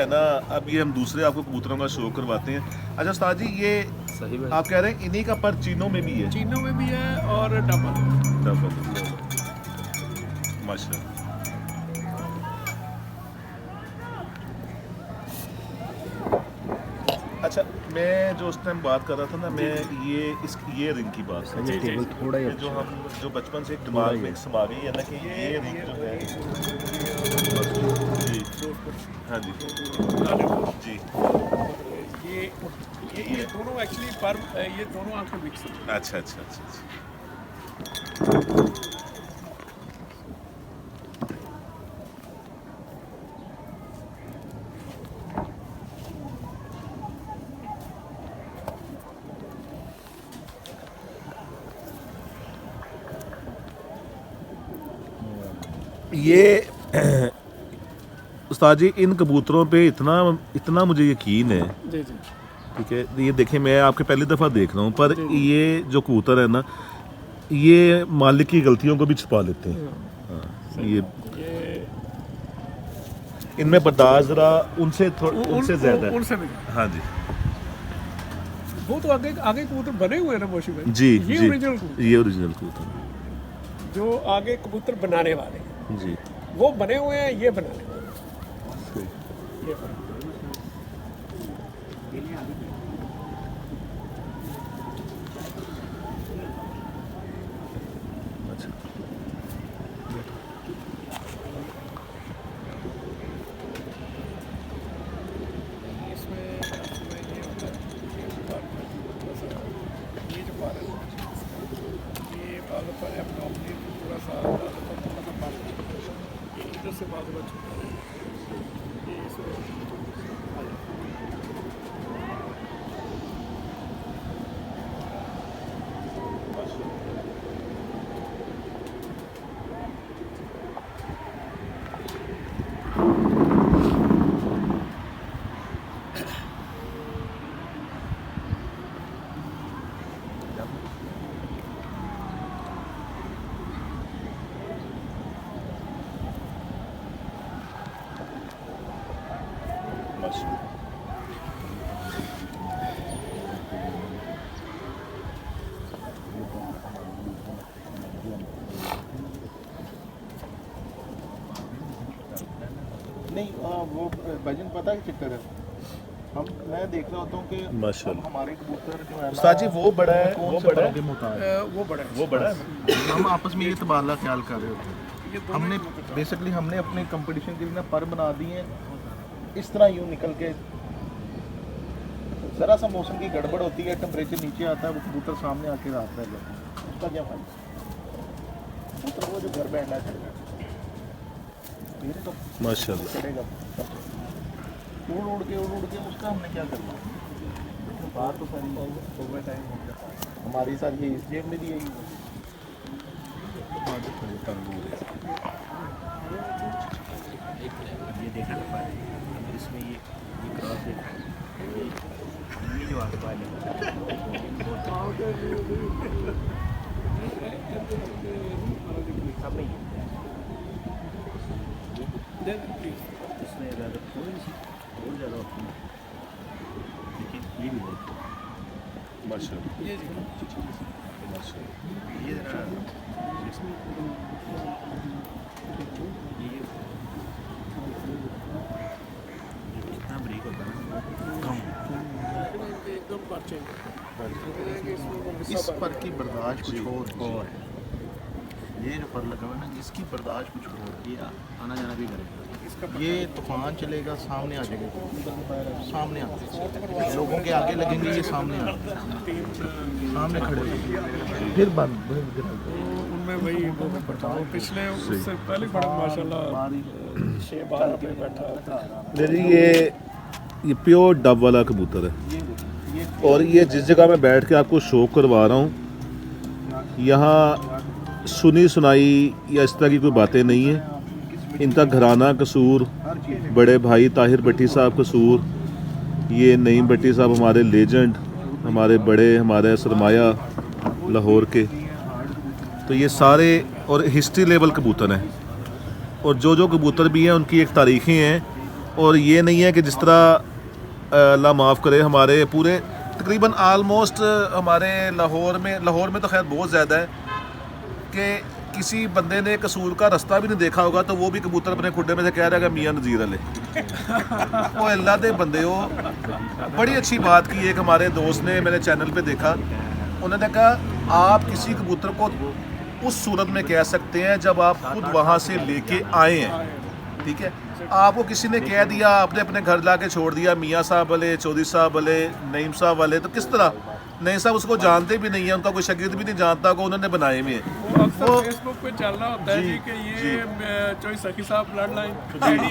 है ना, अब ये हम दूसरे आपको कबूतरों का शो करवाते हैं। अच्छा उस्ताद जी, ये सही बात। आप कह रहे हैं इन्हीं का पर चीनों में भी है? चीनों में भी है और डबल। डबल, माशाल्लाह। अच्छा, मैं जो उस टाइम बात कर रहा था ना, मैं ये रिंग की बात कर ये टेबल थोड़ा ही जो अच्छा हम जो बचपन से एक दिमाग में समा गई है ना कि ये रिंग जो है जी, हाँ जी जी, ये दोनों एक्चुअली पर ये दोनों आंखें मिक्स हैं। अच्छा अच्छा अच्छा अच्छा। ये उस्ताद जी, इन कबूतरों पे इतना इतना मुझे यकीन है, जी जी। ठीक है, ये देखें मैं आपके पहली दफ़ा देख रहा हूँ, पर ये जो कबूतर है ना, ये मालिक की गलतियों को भी छुपा लेते हैं। हाँ, ये इनमें बर्दाश्त ज़रा उनसे उनसे ज़्यादा है। उनसे भी हाँ जी वो तो आगे आगे कबूतर बने हुए हैं ना मोशी भाई। जी ये जी, ओरिजिनल कबूतर, ये ओरिजिनल कबूतर जो आगे कबूतर बनाने वाले हैं, जी। वो बने हुए हैं, ये बनाने वाले हैं। ये फर्क है। अच्छा इसमें ये होता है, ये जो बाल है, ये बालों पर एब्डोमिनल थोड़ा सा बाल, ये इधर से बाल थोड़ा छोटा है, ये इसमें माशाल्लाह। नहीं वो भजन पता है चक्कर है, मैं देख रहा होता हूँ कि माशाल्लाह। हमारे कबूतर जो है ना, उस्ताद जी, वो बड़ा है, कौन वो से बड़ा तरह के है, मुताबिक है। वो बड़ा है। वो बड़ा है। हम आपस में ये तबादला ख्याल कर रहे होते हैं। ये दोनों हमने ही कबूतर बेसिकली हमने अपने कंपटीशन के लिए ना पर बना दिए हैं, इस तरह यूँ निकल के ज़रा सा मौसम की गड़बड़ होती है, टेम्परेचर नीचे आता है, वो कबूतर सामने आके रात रह जाता है, उसका क्या फायदा? कबूतर वो जो घर बैठना चलेगा, मेरे तो माशाल्लाह। चढ़ेगा, उड़ उड़ के उसका हमने क्या करना? बात तो सारी ओवर टाइम हो गया, हमारी सारी ये इस जेब में भी यही ये देखा था पाए, अगर इसमें ये क्रॉस देखा, ये जो आगे वाले अब नहीं है, इसमें अगर थोड़ी सी और ज़्यादा ऑप्शन है, देखिए ये भी है, माशाल्लाह ये जी। माशाल्लाह। ये ज़रा ये कितना ब्रेक होता है ना, कम एकदम बात चेंज। इस पर की बर्दाश्त कुछ और है। ये जो पर लगा हुआ है ना, इसकी बर्दाश्त कुछ और, ये आना जाना भी करेगा। ये तूफान चलेगा, सामने आ जाएगा, सामने आते लोगों के आगे लगेंगे, ये सामने आते सामने खड़े होंगे, फिर बंद उनमें वही वो मैं बताऊँ, पिछले उससे पहले बड़ा माशाल्लाह 6-12 पे बैठा था। मेरी ये प्योर डब वाला कबूतर है, और ये जिस जगह मैं बैठ के आपको शो करवा रहा हूँ, यहाँ सुनी सुनाई या इस तरह की कोई बातें नहीं है। इनका घराना कसूर, बड़े भाई ताहिर भट्टी साहब कसूर, ये नईम भट्टी साहब हमारे लेजेंड, हमारे बड़े, हमारे सरमाया लाहौर के, तो ये सारे और हिस्ट्री लेवल कबूतर हैं। और जो कबूतर भी हैं उनकी एक तारीखें हैं और ये नहीं है कि जिस तरह अल्लाह माफ़ करे हमारे पूरे तकरीबन आलमोस्ट हमारे लाहौर में तो खैर बहुत ज़्यादा है कि किसी बंदे ने कसूर का रास्ता भी नहीं देखा होगा तो वो भी कबूतर अपने खुडे में से कह रहा है कि मियाँ नज़ीर अले वो अल्लाह दे बंदे हो। बड़ी अच्छी बात की एक हमारे दोस्त ने मेरे चैनल पे देखा, उन्होंने कहा आप किसी कबूतर को उस सूरत में कह सकते हैं जब आप खुद वहाँ से लेके आए हैं, ठीक है। आपको किसी ने कह दिया, आपने अपने घर ला के छोड़ दिया, मियाँ साहब वाले, चौधरी साहब वाले, नईम साहब वाले, तो किस तरह नईम साहब उसको जानते भी नहीं है, उनका कोई शागिर्द भी नहीं जानता को उन्होंने बनाए हुए हैं। वो अक्सर फेसबुक पे चल रहा होता है जी कि ये चोई सखी साहब ब्लड लाइन आईडी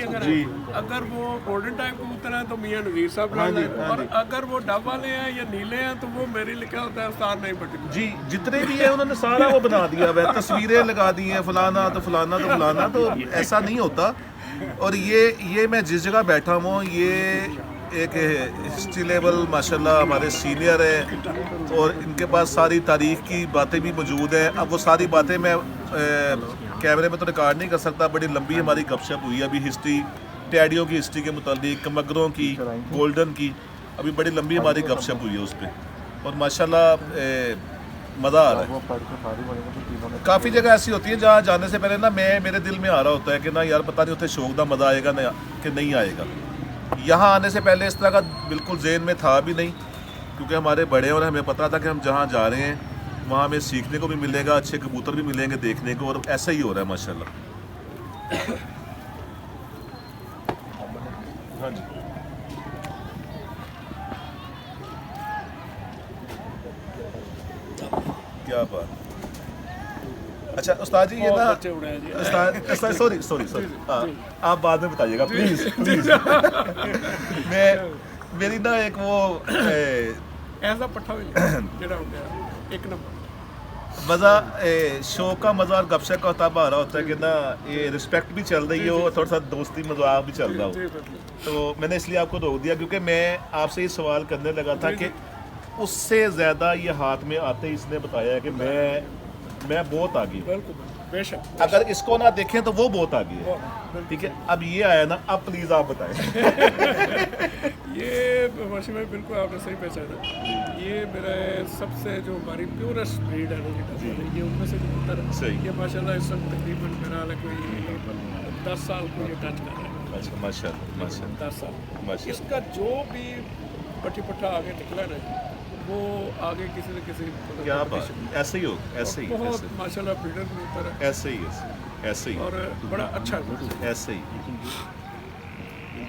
अगर वो गोल्डन टाइप कबूतर है तो मियाँ नज़ीर साहब ब्लड लाइन, और अगर वो डब वाले हैं या नीले हैं तो वो मेरी लिखा होता है उस्ताद नहीं पटी जी। जितने भी है उन्होंने सारा वो बना दिया हुआ है, तस्वीरें लगा दी हैं, फलाना तो फलाना तो फलाना, तो ऐसा नहीं होता। और ये मैं जिस जगह बैठा हूँ ये एक हिस्ट्री लेवल माशाल्लाह हमारे सीनियर है और इनके पास सारी तारीख़ की बातें भी मौजूद हैं। अब वो सारी बातें मैं कैमरे में तो रिकॉर्ड नहीं कर सकता, बड़ी लंबी हमारी गपशप हुई अभी हिस्ट्री, टैडियों की हिस्ट्री के मुतालिक, मगरों की, गोल्डन की, अभी बड़ी लंबी हमारी गपशप हुई है उस पर। और माशाल्लाह मज़ा आ रहा है। काफ़ी जगह ऐसी होती है जहाँ जाने से पहले ना मेरे दिल में आ रहा होता है कि ना यार पता नहीं उसे शौक दा मज़ा आएगा ना कि नहीं आएगा। यहाँ आने से पहले इस तरह का बिल्कुल ज़हन में था भी नहीं, क्योंकि हमारे बड़े और हमें पता था कि हम जहाँ जा रहे हैं वहाँ हमें सीखने को भी मिलेगा, अच्छे कबूतर भी मिलेंगे देखने को, और ऐसा ही हो रहा है माशाल्लाह। हाँ जी, क्या बात। अच्छा उस्ताद जी, ये ना उस्ताद सॉरी आप बाद में बताइएगा प्लीज मेरी ना एक वो ऐसा पट्ठा भी जेड़ा हो गया एक नंबर मज़ा शो का मज़ा और गपशप का तब आ रहा होता है कि ना ये रिस्पेक्ट भी चल रही हो और थोड़ा सा दोस्ती मजाक भी चल रहा हो। तो मैंने इसलिए आपको रोक दिया क्योंकि मैं आपसे ये सवाल करने लगा था कि उससे ज़्यादा ये हाथ में आते ही इसने बताया कि मैं बहुत आगे हूँ। बिल्कुल बेशक, अगर इसको ना देखें तो वो बहुत आगे है, ठीक है। अब ये आया ना, अब प्लीज़ आप बताएं। ये वाशी भाई बिल्कुल आपने सही पहचाना। ये मेरा सबसे जो हमारी प्योरेस्ट ब्रीड है ये उनमें से कबूतर है। सही। ये माशाल्लाह इस वक्त तकरीबन मेरा हाल कोई 10 साल को ये टच कर रहा है। अच्छा माशाल्लाह 10 साल माशाल्लाह। इसका जो भी पट्टी पट्टा आगे निकला ना वो आगे किसी न किसी क्या बात, ऐसे ही हो, ऐसे ही बहुत माशाल्लाह ब्रीडर कबूतर है, ऐसे ही ऐसे ही और बड़ा अच्छा है ऐसे ही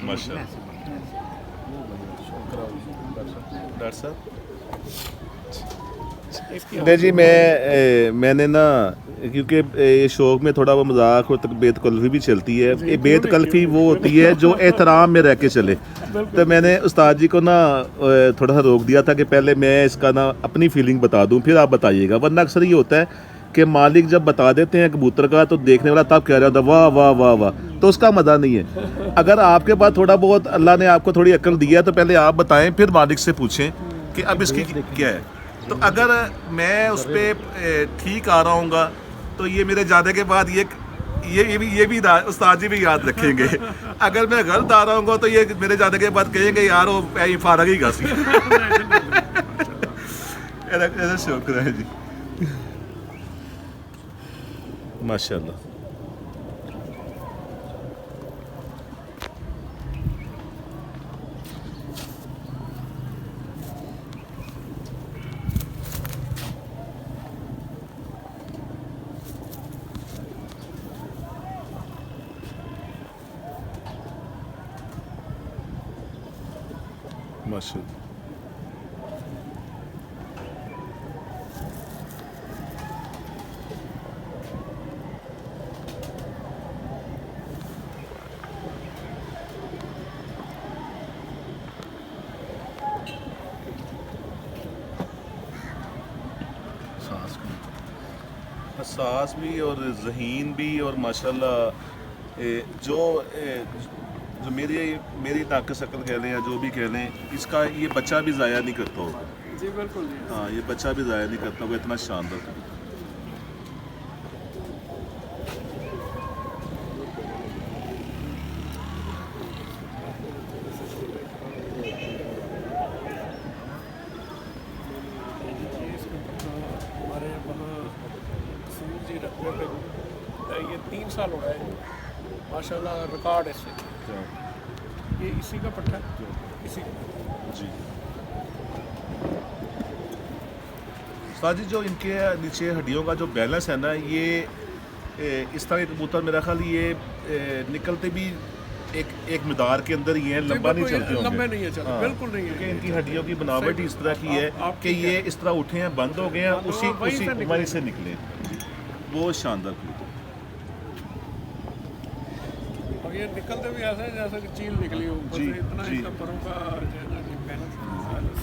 माशाल्लाह। डॉक्टर साहब नहीं जी, मैंने ना क्योंकि ये शौक में थोड़ा वो मजाक और बेतकल्फी भी चलती है। ये बेतकल्फी वो होती है जो एहतराम में रह के चले। तो मैंने उस्ताद जी को ना थोड़ा सा रोक दिया था कि पहले मैं इसका ना अपनी फीलिंग बता दूं फिर आप बताइएगा, वरना अक्सर ये होता है कि मालिक जब बता देते हैं कबूतर का तो देखने वाला तब कह रहा था वाह वाह वाह वाह, तो उसका मज़ा नहीं है। अगर आपके पास थोड़ा बहुत अल्लाह ने आपको थोड़ी अक्ल दिया तो पहले आप बताएं, फिर मालिक से पूछें कि अब इसकी क्या है। तो अगर मैं उस पर ठीक आ रहा हूँगा तो ये मेरे जाने के बाद ये भी उस्ताद जी भी याद रखेंगे। अगर मैं गलत आ रहा हूँ तो ये मेरे जाने के बाद कहेंगे यार वो फारग ही घासी। शुक्र है जी माशाल्लाह। माशाल्लाह हसास भी और ज़हीन भी और माशाल्लाह जो मेरी नाक शक्ल कह लें या जो भी कह लें, इसका ये बच्चा भी ज़ाया नहीं करता होगा। जी बिल्कुल जी। हाँ, ये बच्चा भी ज़ाया नहीं करता होगा, इतना शानदार। 1 साल हो रहा है माशाल्लाह, रिकॉर्ड है इससे। ये इसी का पट्टा है, इसी का। जी उस्ताद जी, जो इनके नीचे हड्डियों का जो बैलेंस है ना, ये इस तरह के कबूतर मेरा ख्याल ये निकलते भी एक मिदार के अंदर ही है, लंबा नहीं चलते होंगे। लंबे नहीं है चलते, बिल्कुल नहीं है। क्योंकि इनकी हड्डियों की बनावट ही इस तरह की है कि ये इस तरह उठे हैं, बंद हो गए हैं, उसी वहीं से निकले। बहुत शानदार कबूतर। और ये निकलते भी ऐसे हैं जैसे कि चील निकली हो ऊपर से, इतना जी। इनका परों का जो है ना बैलेंस।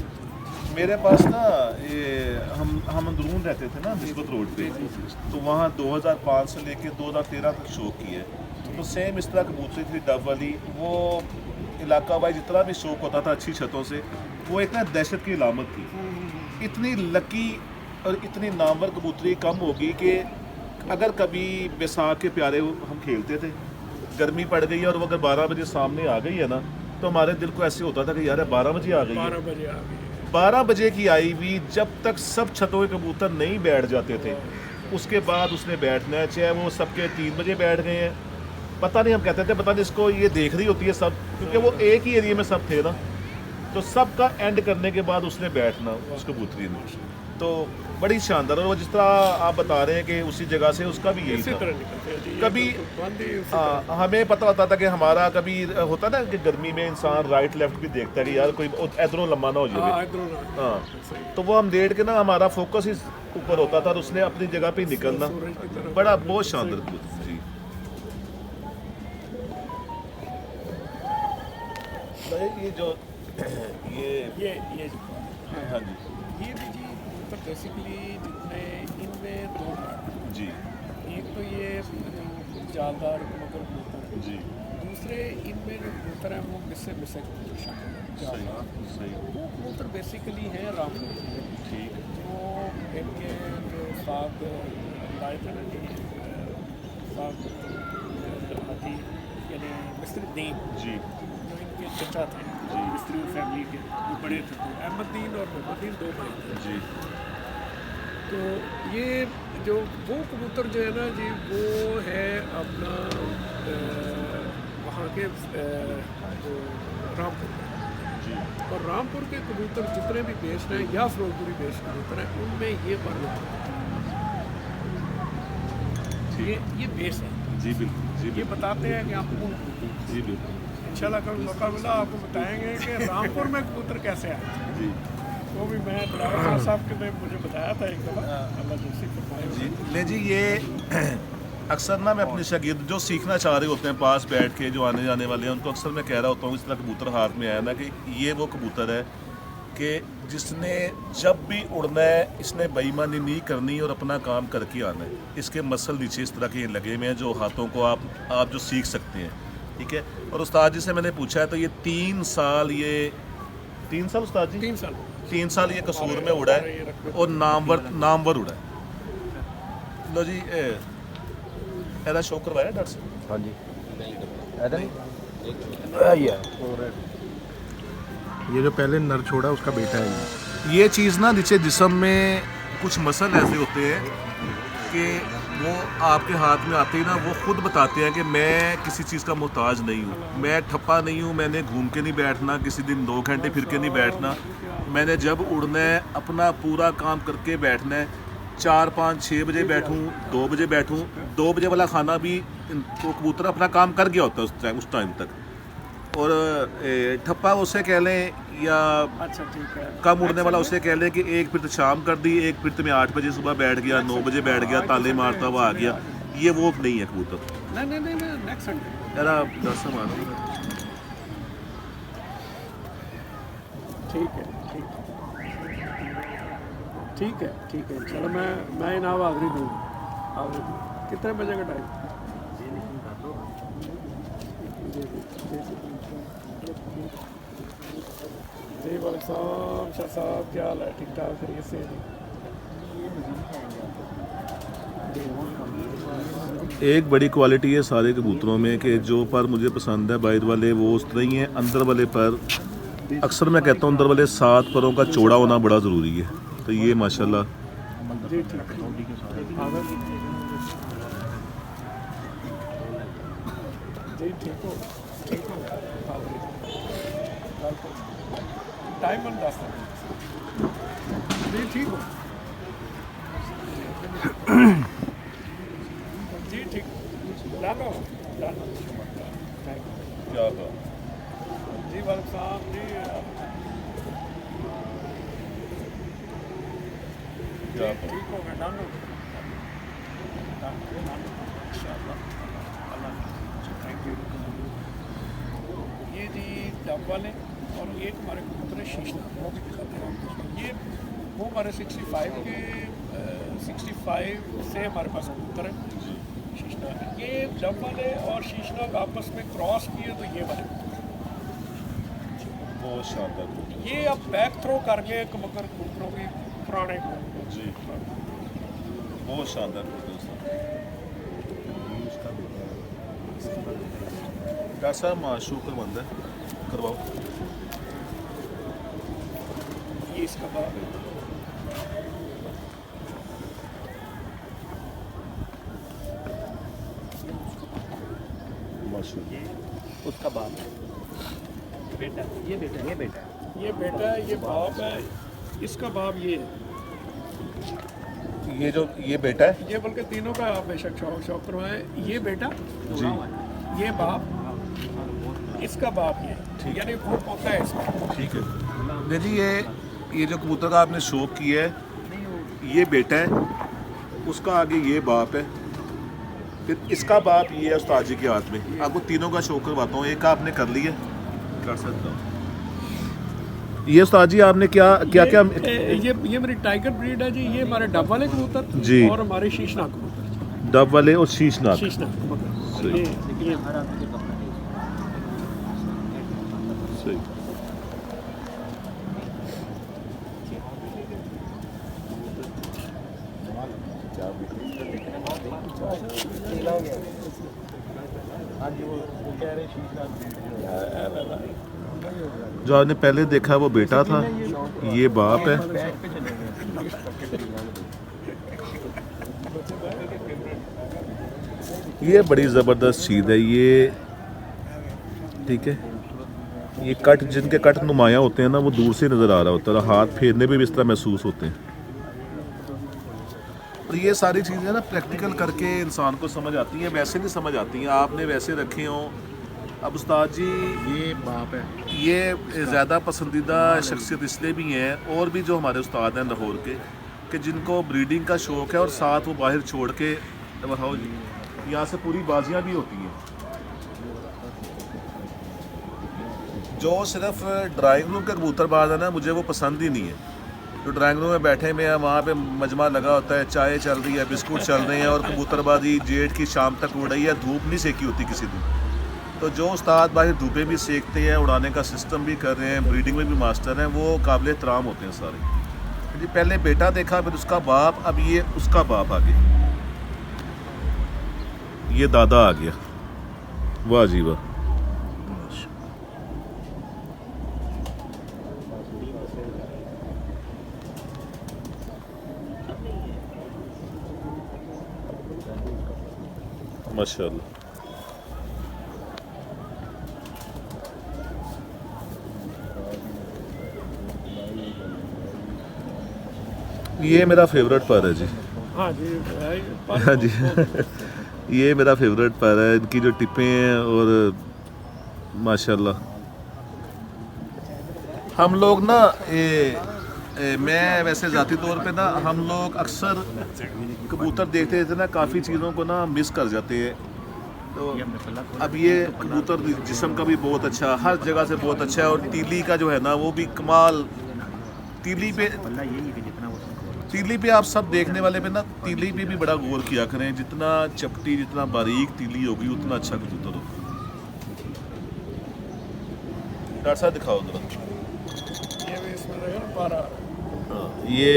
मेरे पास ना ये हम अंदरून रहते थे ना बिस्कुट रोड पे, तो वहाँ 2005 से लेके 2013 तक शौक की है। तो सेम इस तरह कबूतरी थी डब वाली, वो इलाका वाइज जितना भी शौक होता था अच्छी छतों से, वो एक ना दहशत की अलामत थी। इतनी लकी और इतनी नामवर कबूतरी कम होगी कि अगर कभी बैसाख के प्यारे हम खेलते थे, गर्मी पड़ गई और वो अगर 12 बजे सामने आ गई है ना, तो हमारे दिल को ऐसे होता था कि यार 12 बजे आ गई है। 12 बजे आ गई। 12 बजे की आई हुई, जब तक सब छतों के कबूतर नहीं बैठ जाते थे, उसके बाद उसने बैठना है, चाहे वो सबके 3 बजे बैठ गए हैं, पता नहीं, हम कहते थे पता नहीं इसको ये देख रही होती है सब, क्योंकि वो एक ही एरिया में सब थे ना, तो सबका एंड करने के बाद उसने बैठना उस कबूतरी ने। तो बड़ी शानदार, और वो जिस तरह आप बता रहे हैं कि उसी जगह से उसका भी यही इसी था। तरह निकलते हैं जी। कभी बंद ही उसी तरह। हमें पता होता था कि हमारा कभी होता ना कि गर्मी में इंसान राइट लेफ्ट भी देखता है कि यार कोई इधरों लंबा ना हो जाए। हाँ, इधरों ना। हाँ, सही। तो वो हम लेट के ना, हमारा फोकस इस ऊपर होता था और उसने अपनी जगह पे ही निकलना। सूरज की तरफ। बड़ा बहुत शानदार कबूतर जी। ये जो ये ये हाँ जी ये भी जी कबूतर बेसिकली जितने इनमें 2 पार्ट, जी एक तो ये जालदार मगर कबूतर, जी दूसरे इनमें जो कबूतर हैं वो मिसे कबूतर शामिल हैं। जालदार सही वो कबूतर बेसिकली हैं रामपुर के, ठीक जो इनके जो साथ लाए थे ना जी, साथ हाथी यानी मिस्त्री दीन, जी जो इनके चचा थे मिस्त्री फैमिली के, वो बड़े थे, तो अहमदीन और मोहम्मदीन 2 भाई थे। जी तो ये जो वो कबूतर जो है ना जी, वो है अपना वहाँ के जो रामपुर के। जी और रामपुर के कबूतर जितने भी बेस्ड हैं या फिरोजपुरी बेस्ड कबूतर हैं, उनमें ये वर्ग ये बेस है जी बिल्कुल जी ये बिल्कुल बताते हैं कि आप कौन। जी बिल्कुल इंशाल्लाह कभी मौका मिला आपको बताएंगे कि रामपुर में कबूतर कैसे आए। जी वो भी मैं ड्राइवर साहब ने मुझे बताया था एक दफ़ा, अल्लाह जैसी फरमाए। जी ले जी, ये अक्सर ना मैं अपने शागिर्द जो सीखना चाह रहे होते हैं पास बैठ के, जो आने जाने वाले हैं, उनको अक्सर मैं कह रहा होता हूँ इस तरह कबूतर हाथ में आया ना कि ये वो कबूतर है कि जिसने जब भी उड़ना है इसने बेईमानी नहीं करनी और अपना काम करके आना है। इसके मसल नीचे इस तरह के लगे हुए हैं जो हाथों को आप जो सीख सकते हैं, ठीक है। और उस्ताद जी से मैंने पूछा है तो ये 3 साल उस्ताद जी 3 साल ये कसूर में उड़ा है और नामवर उड़ा है। लो जी ऐसा शो करवाया डॉक्टर साहब? हाँ जी ऐसा नहीं ये जो पहले नर छोड़ा उसका बेटा है ये चीज़ ना नीचे जिस्म में कुछ मसल ऐसे होते हैं कि वो आपके हाथ में आते ही ना वो खुद बताते हैं कि मैं किसी चीज़ का मोहताज नहीं हूँ, मैं ठप्पा नहीं हूँ, मैंने घूम के नहीं बैठना, किसी दिन 2 घंटे फिर के नहीं बैठना, मैंने जब उड़ना है अपना पूरा काम करके बैठना है। 4, 5, 6 बजे बैठूँ, 2 बजे बैठूँ, 2 बजे वाला खाना भी वो कबूतर अपना काम कर गया होता है उस टाइम तक। और ठप्पा उसे कह लें या अच्छा ठीक है, कम उड़ने वाला उसे कह लें कि एक फिर शाम कर दी, एक फिर में 8 बजे सुबह बैठ गया, 9 बजे बैठ गया, ताले मारता हुआ आ गया, ये वो नहीं है कबूतर। नहीं नेक्स्ट संडे यार आप 10 से मानो ठीक है चलो मैं इनाम आखिरी दूँगा। कितने बजे का टाइम? जी वाले शाह साहब क्या हाल है? ठीक ठाक खैरियत से? एक बड़ी क्वालिटी है सारे कबूतरों में कि जो पर मुझे पसंद है बाहर वाले वो उस तरह ही हैं, अंदर वाले पर अक्सर मैं कहता हूँ अंदर वाले 7 परों का चौड़ा होना बड़ा ज़रूरी है। तो ये माशाल्लाह जी ठीक है। जी ठीक हो टाइम बन 10 जी ठीक हो जी ठीक डालो क्या था जी वालेकुम साहब जी क्या ठीक हो गया डालो थैंक यू ये जी डब वाले और एक हमारे कबूतर है शीशना वो भी दिखाते हैं आपको। ये वो हमारे 65 के 65 से हमारे पास कबूतर है शीशना। ये डब वाले और शीशना का आपस में क्रॉस किए तो ये वाले बहुत शानदार ये अब बैक थ्रो कर गए मगर कबूतरों के पुराने जी बहुत शानदार डॉक्टर साहब माशूक का बंद है करवाओ ये इसका बाप है माशूक उसका बाप है बेटा ये बेटा ये बेटा है ये बाप है इसका बाप ये है ये बेटा है ये बल्कि तीनों का आप बेशक शौक करवाएं ये बेटा जी ये बाप इसका बाप ये यानी वो पोता है इसका ठीक है देखिए ये जो कबूतर का आपने शौक किया है ये बेटा है उसका आगे ये बाप है फिर इसका बाप ये है उस्ताद जी के हाथ में आपको तीनों का शौक करवाता हूँ एक आपने कर लिया कर सकता हूँ ये उस्ताद जी आपने क्या क्या क्या ये मेरी टाइगर ब्रीड है जी ये हमारे डब वाले कबूतर जी। और हमारे शीशनाग कबूतर डब वाले और शीशनाग शीशनाग कबूतर सही। ये सही हाँ जी वो कह रहे शीशा जो आपने पहले देखा वो बेटा था ये बाप है बैक पे चले गए ये बड़ी ज़बरदस्त चीज़ है ये ठीक है ये कट जिनके कट नुमाया होते हैं ना वो दूर से नज़र आ रहा होता है हाथ फेरने पे भी इस तरह महसूस होते हैं और ये सारी चीज़ें ना प्रैक्टिकल करके इंसान को समझ आती हैं वैसे नहीं समझ आती हैं आपने वैसे रखे हों अब उस्ताद जी ये बाप है ये ज़्यादा पसंदीदा शख्सियत इसलिए भी हैं और भी जो हमारे उस्ताद हैं लाहौर के कि जिनको ब्रीडिंग का शौक़ है और साथ वो बाहर छोड़ के दिखाओ जी यहाँ से पूरी बाजियाँ भी होती हैं जो सिर्फ ड्राइंग रूम के कबूतरबाज है ना मुझे वो पसंद ही नहीं है जो ड्राइंग रूम में बैठे में वहाँ पे मजमा लगा होता है चाय चल रही है बिस्कुट चल रहे हैं और कबूतरबाजी जेठ की शाम तक उड़ रही है धूप नहीं सेकी होती किसी दिन तो जो उस्ताद बाहर धूपे भी सेकते हैं उड़ाने का सिस्टम भी कर रहे हैं ब्रीडिंग में भी मास्टर हैं वो काबिल एहतराम होते हैं सारे जी पहले बेटा देखा फिर उसका बाप अब ये उसका बाप आ गया ये दादा आ गया वाह जी वाह माशाल्लाह ये मेरा फेवरेट पर है जी हाँ जी हाँ जी ये मेरा फेवरेट पर है इनकी जो टिपें हैं और माशाल्लाह हम लोग ना मैं वैसे ज़ाती तौर पे ना हम लोग अक्सर कबूतर देखते थे ना काफ़ी चीज़ों को ना मिस कर जाते हैं तो अब ये कबूतर जिस्म का भी बहुत अच्छा हर जगह से बहुत अच्छा है और तीली का जो है ना वो भी कमाल तीली पे आप सब देखने वाले पे ना तीली पे भी बड़ा गौर किया करें जितना चपटी जितना बारीक तीली होगी उतना अच्छा कबूतर होगा डॉक्टर साहब दिखाओ जरा ये भी इसमें रहेगा ना 12 ये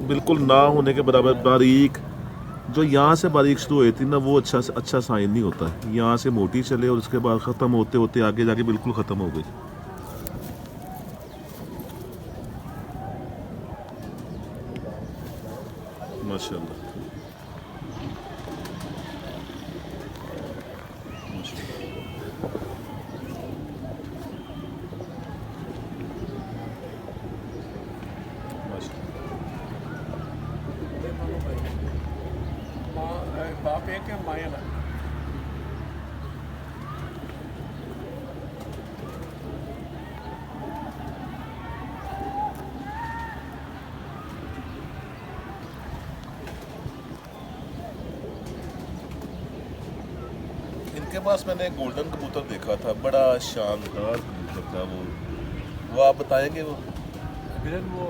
बिल्कुल ना होने के बराबर बारीक जो यहाँ से बारीक शुरू हुई थी ना वो अच्छा साइन नहीं होता है यहाँ से मोटी चले और उसके बाद ख़त्म होते होते आगे जाके बिल्कुल ख़त्म हो गई माशाल्लाह पास मैंने गोल्डन कबूतर देखा था, बड़ा शानदार कबूतर था वो आप बताएंगे वो? वो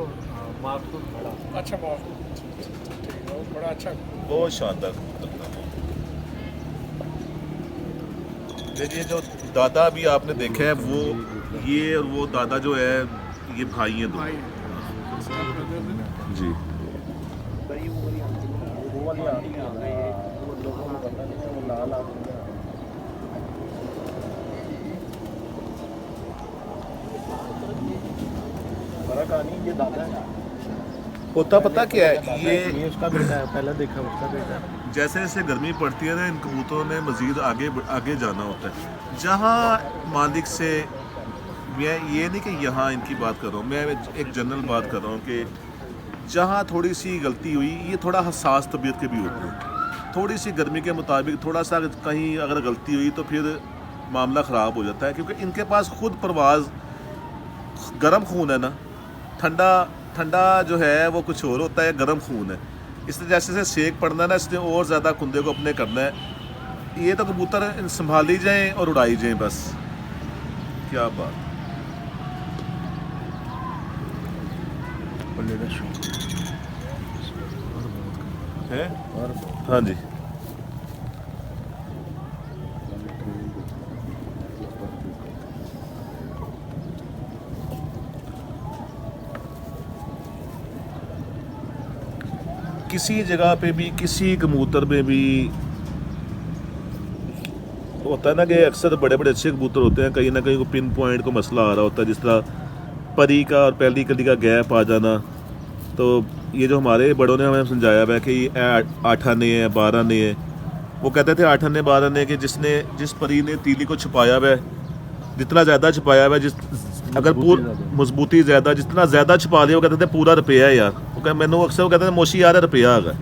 मार्क तो बड़ा अच्छा बहुत ठीक है, वो बड़ा अच्छा। बहुत शानदार कबूतर था वो। देखिए जो दादा अभी आपने देखा है वो, ये और वो दादा जो है ये भाई हैं दो। भाई जी वो वाली आती है वो लोगों को पता नहीं है, वो लाल आती है। बड़ा कहानी ये दादा है, होता पता क्या है ये ये उसका बेटा है, पहले देखा उसका बेटा है। जैसे जैसे गर्मी पड़ती है ना, इन कबूतरों ने मज़ीद आगे जाना होता है। जहाँ मालिक से, मैं ये नहीं कि यहाँ इनकी बात कर रहा हूँ, मैं एक जनरल बात कर रहा हूँ कि जहाँ थोड़ी सी गलती हुई, ये थोड़ा हसास तबीयत के भी होते हैं, थोड़ी सी गर्मी के मुताबिक थोड़ा सा कहीं अगर गलती हुई तो फिर मामला ख़राब हो जाता है, क्योंकि इनके पास खुद परवाज़ गर्म खून है ना, ठंडा जो है वो कुछ और होता है, गर्म खून है। इसलिए जैसे जैसे सेक पड़ना है ना, इसलिए और ज़्यादा कुंदे को अपने करना है। ये तो कबूतर संभाली जाएं और उड़ाई जाएं बस। क्या बात है। हाँ जी किसी जगह पे भी, किसी कबूतर में भी होता है ना कि अक्सर बड़े बड़े अच्छे कबूतर होते हैं, कहीं ना कहीं को पिन पॉइंट को मसला आ रहा होता है, जिस तरह परी का और पहली कली का गैप आ जाना। तो ये जो हमारे बड़ों ने हमें समझाया हुआ है कि 8 आने हैं 12 आने हैं, वो कहते थे 8 आने 12 आने कि जिस परी ने तीली को छुपाया हुआ है, जितना ज़्यादा छुपाया हुआ है, अगर मजबूती ज़्यादा, जितना ज़्यादा छुपा लिया, वो कहते थे पूरा रुपया है यार। वो कह मैंने अक्सर वो कहते थे मोशी यार रुपया आ गया,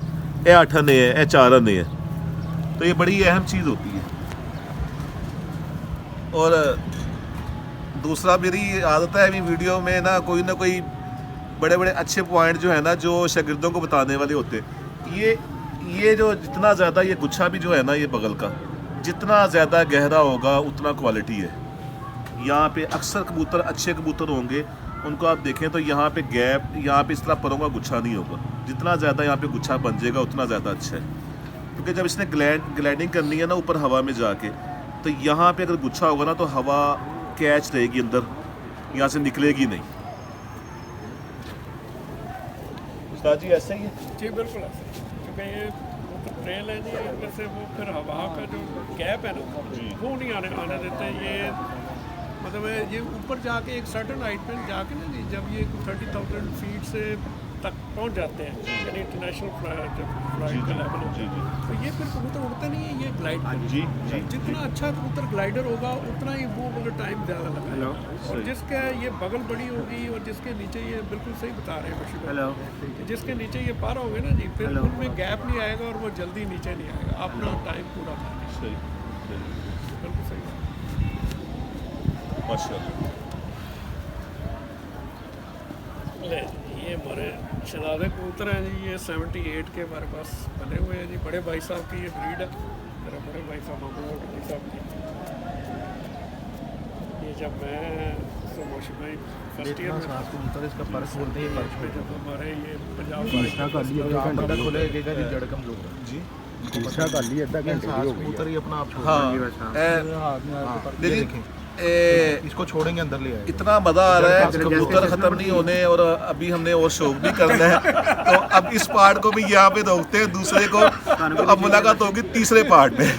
ये 8 आने हैं, ये 4 आने हैं। तो ये बड़ी अहम चीज़ होती है। और दूसरा मेरी आदत है अभी वीडियो में ना कोई बड़े बड़े अच्छे पॉइंट जो है ना, जो शागिर्दों को बताने वाले होते हैं। ये जो जितना ज़्यादा ये गुच्छा भी जो है ना, ये बगल का जितना ज़्यादा गहरा होगा उतना क्वालिटी है। यहाँ पे अक्सर कबूतर, अच्छे कबूतर होंगे, उनको आप देखें तो यहाँ पे गैप, यहाँ पे इस तरह परों का गुच्छा नहीं होगा। जितना ज़्यादा यहाँ पे गुच्छा बन जाएगा उतना ज़्यादा अच्छा है, क्योंकि जब इसने ग्लाइडिंग करनी है ना ऊपर हवा में जाके, तो यहाँ पे अगर गुच्छा होगा ना तो हवा कैच रहेगी अंदर, यहाँ से निकलेगी नहीं। उस्ताद जी ऐसा ही है जी, बिल्कुल ऐसा, क्योंकि ये ट्रेल है जी, इनमें से वो फिर हवा का जो गैप है ना वो नहीं आने देते। ये मतलब ये ऊपर जाके एक सर्टन हाइट पे जाके ना जी, जब ये 30,000 फीट से तक पहुंच जाते हैं, यानी इंटरनेशनल फ्लाइट का लेवल होता है, तो ये फिर कबूतर उड़ते नहीं है, ये ग्लाइड जी। जितना अच्छा कबूतर ग्लाइडर होगा उतना ही वो मतलब टाइम ज़्यादा लगेगा। और जिसका ये बगल बड़ी होगी और जिसके नीचे ये, बिल्कुल सही बता रहे हैं बशीर भाई, जिसके नीचे ये पार होंगे ना जी, फिर उनमें गैप नहीं आएगा और वो जल्दी नीचे नहीं आएगा, अपना टाइम पूरा करेंगे। सही, बिल्कुल सही बात। माशाल्लाह। ले ये हमारे शहजादे कबूतर हैं जी, ये 78 के हमारे पास बने हुए हैं जी। बड़े भाई साहब की ये ब्रीड है, मेरे बड़े भाई साहब मामू भाई साहब की। ये जब मैं मोशी भाई फर्स्ट ईयर में कबूतर इसका फर्क बोलते हैं, फर्क पे जब हमारे ये पंजाब बंदा खोलेगा जी जड़ कमजोर है जी दूसरा कर लिया अद्धा घंटे कबूतर ही अपना आप छोड़ हाँ देखें इसको छोड़ेंगे अंदर ले आए। इतना मज़ा आ रहा है, कबूतर ख़त्म नहीं होने और अभी हमने और शौक भी करना है। तो अब इस पार्ट को भी यहाँ पे रोकते हैं, दूसरे को अब मुलाकात होगी तीसरे पार्ट में।